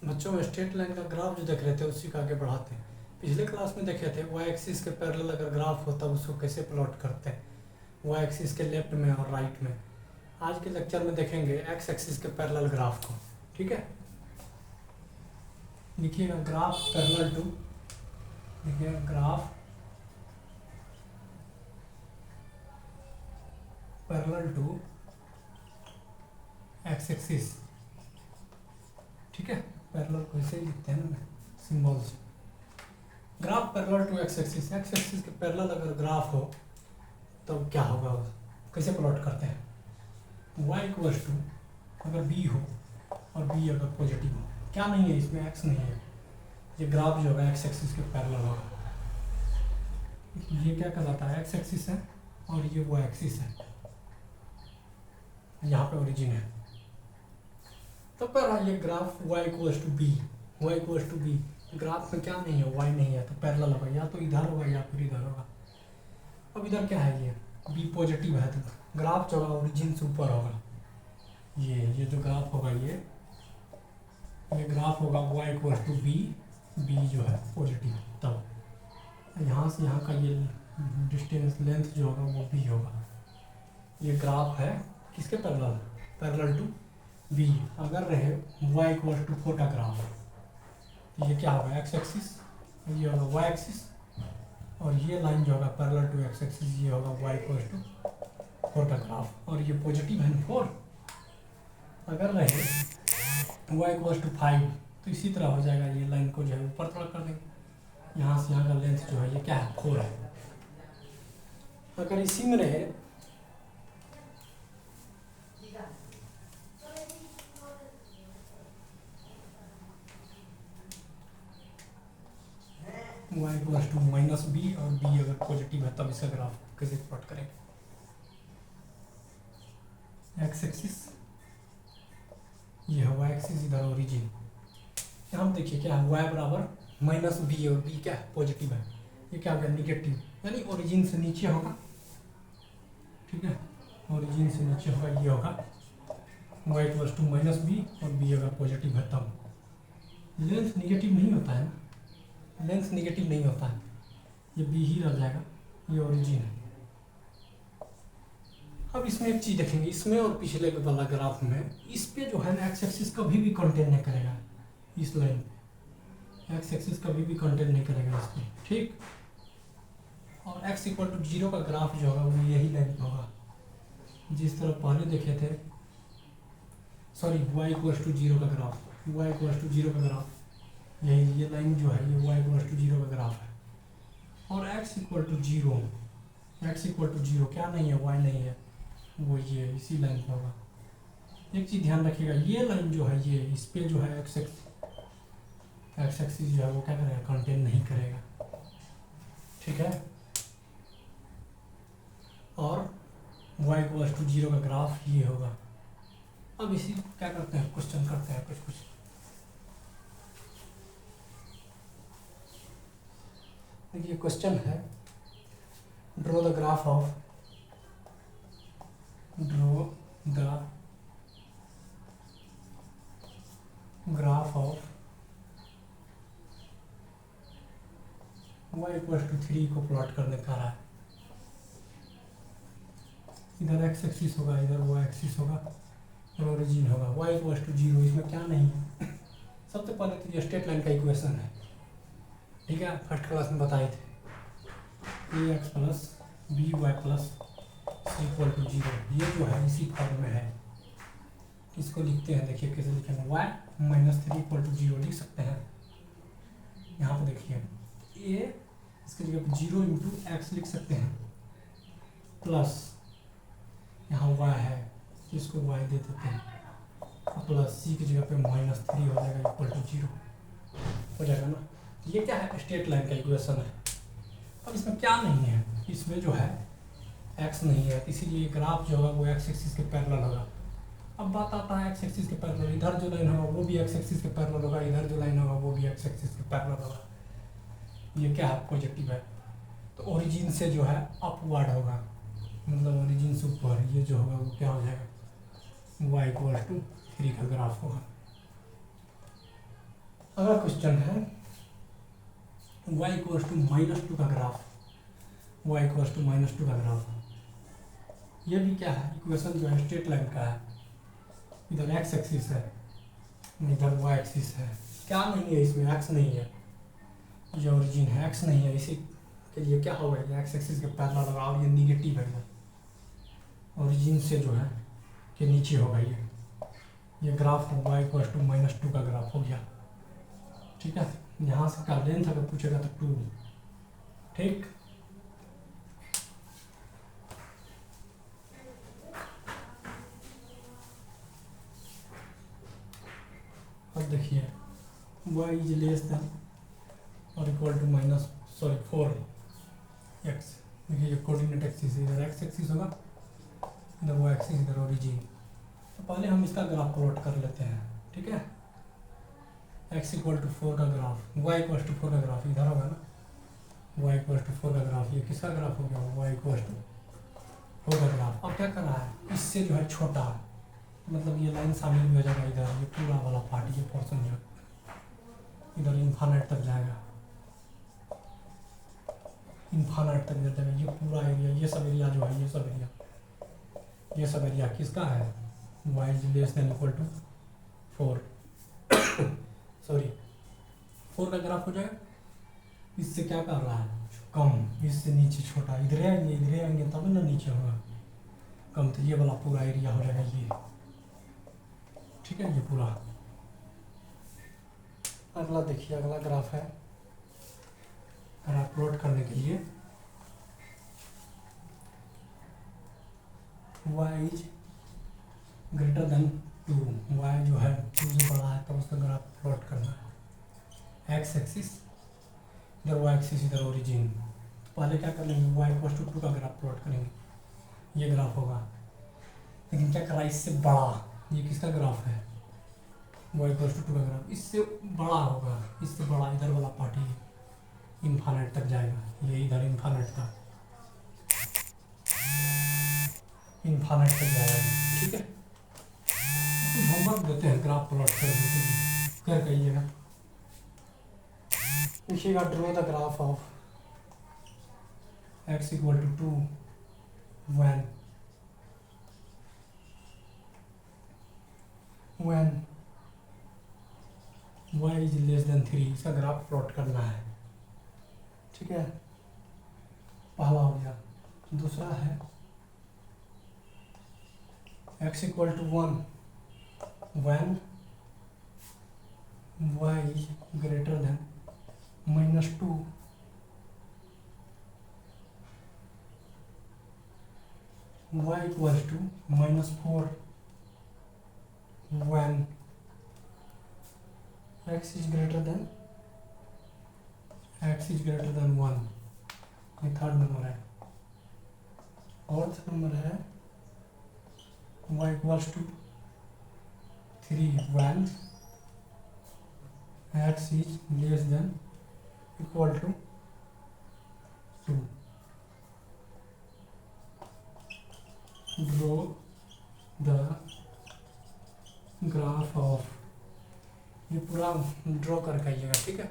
बच्चों straight line का graph जो देख रहे थे उसी का आगे बढ़ाते हैं। पिछले क्लास में देखे थे वाई एक्सिस के पैरेलल अगर ग्राफ होता उसको कैसे प्लॉट करते हैं, वाई एक्सिस के लेफ्ट में और राइट में। आज के लेक्चर में देखेंगे एक्स एक्सिस के पैरेलल ग्राफ को। ठीक है, लिखिएगा ग्राफ पैरेलल टू, लिखिएगा graph parallel to x axis. ठीक है, पैरेलल को ऐसे ही लिखते हैं ना सिंबल से। Graph parallel to x axis, x axis के पैरेलल अगर ग्राफ हो तो क्या होगा, कैसे प्लॉट करते हैं। y इक्वल्स टू अगर b हो और b अगर पॉजिटिव हो, क्या नहीं है इसमें, x नहीं है, ये ग्राफ जो होगा एक्स एक्सिस के पैरेलल होगा। ये क्या कहलाता है, एक्स एक्सिस है और ये y एक्सिस है, यहाँ पे ओरिजिन है। तो पहला ये graph y equals to b, y equals to b, graph में क्या नहीं है, y नहीं है, तो पैरेलल होगा, या तो इधर होगा या फिर इधर होगा। अब इधर क्या है, ये b पॉजिटिव है तो ग्राफ जो होगा ओरिजिन से ऊपर होगा। ये जो ग्राफ होगा ये ग्राफ होगा y equals to b, b जो है पॉजिटिव, तब यहाँ से यहाँ का ये डिस्टेंस लेंथ जो होगा वो b होगा। ये ग्राफ है किसके पैरेलल, पैरेलल टू b। अगर रहे y इक्वल्स टू फोटोग्राफ, तो ये क्या होगा, एक्स एक्सिस, ये होगा वाई एक्सिस, और ये लाइन जो होगा पैरेलल टू एक्स एक्सिस ये होगा वाई इक्वल्स टू फोटोग्राफ, और ये पॉजिटिव है 4। अगर रहे वाई इक्वल्स टू 5 तो इसी तरह हो जाएगा, ये लाइन को जो है ऊपर थोड़ा कर देंगे, यहाँ से यहाँ का लेंथ जो है ये क्या है 4 है। अगर इसी में रहे y equals to minus B और b अगर पॉजिटिव है तब इसका ग्राफ कैसे प्लॉट करेंगे। एक्स एक्सिस ये है, y एक्सिस इधर ओरिजिन, यहाँ देखिए क्या है, y बराबर माइनस बी और b क्या है पॉजिटिव है, ये क्या होगा निगेटिव, यानी ओरिजिन से नीचे होगा। ठीक है, ओरिजिन से नीचे होगा, ये होगा y equals to minus B और b अगर पॉजिटिव है तब। लेंथ निगेटिव नहीं होता है ना, लेंथ निगेटिव नहीं होता है, ये बी ही रह जाएगा, ये ओरिजिन है। अब इसमें एक चीज़ देखेंगे, इसमें और पिछले वाला ग्राफ में इस पे जो है ना एक्स एक्सिस कभी भी कंटेन नहीं करेगा, इस लाइन पे एक्स एक्सिस कभी भी कंटेन नहीं करेगा इस पे। ठीक, और एक्स इक्वल टू 0 का ग्राफ जो होगा वो यही लाइन होगा, जिस तरह पहले देखे थे, सॉरी y इक्वल्स टू 0 का ग्राफ, y इक्वल्स टू 0 का ग्राफ यही, ये लाइन जो है ये y इक्वल टू 0 का ग्राफ है। और x equal to 0, x equal to 0 क्या नहीं है, y नहीं है, वो ये इसी लाइन पर होगा। एक चीज़ ध्यान रखिएगा, ये लाइन जो है ये इस पे जो है एक्स एक्सिस जो है वो क्या करेगा, कंटेन नहीं करेगा। ठीक है, और y इक्वल टू 0 का ग्राफ ये होगा। अब इसी क्या करते हैं, क्वेश्चन करते हैं कुछ। देखिए क्वेश्चन है, draw the graph of y equal to 3 को प्लॉट करने का रहा है। इधर एक्स एक्सिस होगा, इधर y एक्सिस होगा और ओरिजिन होगा, y इक्वल टू 0, इसमें क्या नहीं है। सबसे पहले तो ये स्ट्रेट लाइन का इक्वेशन है, ठीक है, फर्स्ट क्लास में बताए थे, A X plus B Y plus C equal to 0, ये जो है इसी फॉर्म में है। इसको लिखते हैं, देखिए कैसे लिखेंगे, y माइनस 3 इक्वल टू 0 लिख सकते हैं। यहाँ पे देखिए ए इसके जगह पे 0 इंटू एक्स लिख सकते हैं, प्लस यहाँ y है इसको y दे देते हैं, प्लस सी की जगह पे माइनस 3 हो जाएगा इक्वल टू 0 हो जाएगा ना। ये क्या है, स्ट्रेट लाइन का इक्वेशन है। अब इसमें क्या नहीं है, इसमें जो है x नहीं है, इसीलिए ग्राफ जो होगा वो एक्स एक्सिस के पैरेलल होगा। अब बात आता है एक्स एक्सिस के पैरेलल, इधर जो लाइन होगा वो भी एक्स एक्सिस के पैरेलल होगा, इधर जो लाइन होगा वो भी एक्स एक्सिस के पैरेलल होगा। ये क्या है, पॉजिटिव है, तो ओरिजिन से जो है अपवर्ड होगा, मतलब ओरिजिन से ऊपर, ये जो होगा वो क्या हो जाएगा, y इक्वल टू 3 का ग्राफ होगा। अगला क्वेश्चन है y इक्वल्स टू -2 का ग्राफ, y इक्वल्स टू -2 का ग्राफ। ये भी क्या है, इक्वेशन जो है स्ट्रेट लाइन का है, इधर x एक्सिस है इधर y एक्सिस है, क्या नहीं है इसमें, x नहीं है, ये ओरिजिन है, x नहीं है, इसी के लिए क्या होगा, ये x एक्सिस के पैरेलल लगा और ये निगेटिव है, ओरिजिन से जो है के नीचे होगा ये ग्राफ y इक्वल्स टू -2 का ग्राफ हो गया। ठीक है, यहाँ से का लेंथ अगर पूछेगा तो 2। ठीक, अब देखिए y इज लेस देन और इक्वल टू -4x। देखिए ये कोऑर्डिनेट एक्सिस, इधर x एक्सिस होगा, इधर y एक्सिस, इधर ओरिजिन। तो पहले हम इसका ग्राफ प्लॉट कर लेते हैं। ठीक है, x इक्वल टू 4 का ग्राफ, y इक्वल टू 4 का ग्राफ इधर होगा ना, y इक्वल टू 4 का ग्राफ, ये किसका ग्राफ हो गया, y इक्वल टू 4 का ग्राफ। अब क्या कर रहा है, इससे जो है छोटा, मतलब ये लाइन शामिल भी हो जाएगा इधर, ये पूरा वाला पार्ट, ये पोर्शन जो इधर इन्फानेट तक जाएगा, इन्फानेट तक जाएगा, ये पूरा एरिया, ये सब एरिया जो है, ये सब एरिया किसका है, y is less than equal to 4 sorry 4 का ग्राफ हो जाएगा। इससे क्या कर रहा है, कम, इससे नीचे छोटा, इधर आएंगे तब ना नीचे होगा कम, तो ये वाला पूरा एरिया हो जाएगा ये। ठीक है, ये पूरा। अगला देखिए, अगला ग्राफ है, ग्राफ प्लॉट करने के लिए y is greater than 2, y जो है 2 से बड़ा है तब उसका ग्राफ प्लॉट करना है, x एक्सिस इधर, y एक्सिस इधर ओरिजिन। तो पहले क्या कर लेंगे, y इक्वल टू 2 का ग्राफ प्लॉट करेंगे, ये ग्राफ होगा। लेकिन क्या कर रहा है, इससे बड़ा, ये किसका ग्राफ है, y इक्वल टू 2 का ग्राफ, इससे बड़ा होगा, इससे बड़ा इधर वाला पार्ट ही इन्फानेट तक जाएगा, ये इधर इन्फानेट तक जाएगा। ठीक है, कुछ होमवर्क देते हैं ग्राफ प्लॉट करने के लिए, कर कहिएगा। लिखिएगा draw the graph of x equal to 2 when y is less than 3, इसका ग्राफ प्लॉट करना है। ठीक है, पहला हो गया। दूसरा है x equal to 1 when y is greater than -2 y equal to -4 when x is greater than 1। ये थर्ड नंबर है। फोर्थ नंबर है y equals to 3 when x is less than equal to 2। draw the graph of, ये पूरा draw करके आइएगा। ठीक है।